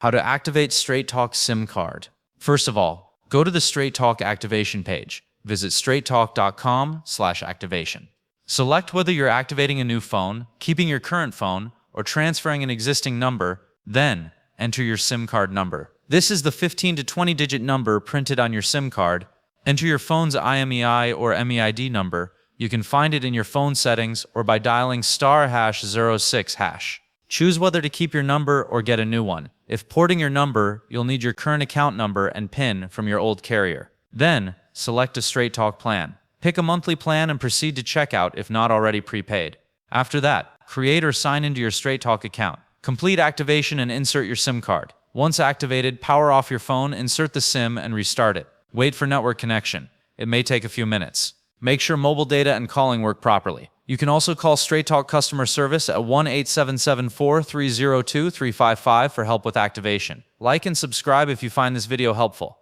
How to activate Straight Talk SIM card. First of all, go to the Straight Talk activation page. Visit straighttalk.com/activation. Select whether you're activating a new phone, keeping your current phone, or transferring an existing number, then enter your SIM card number. This is the 15 to 20 digit number printed on your SIM card. Enter your phone's IMEI or MEID number. You can find it in your phone settings or by dialing *#06#. Choose whether to keep your number or get a new one. If porting your number, you'll need your current account number and PIN from your old carrier. Then, select a Straight Talk plan. Pick a monthly plan and proceed to checkout if not already prepaid. After that, create or sign into your Straight Talk account. Complete activation and insert your SIM card. Once activated, power off your phone, insert the SIM, and restart it. Wait for network connection. It may take a few minutes. Make sure mobile data and calling work properly. You can also call Straight Talk customer service at 1-877-430-2355 for help with activation. Like and subscribe if you find this video helpful.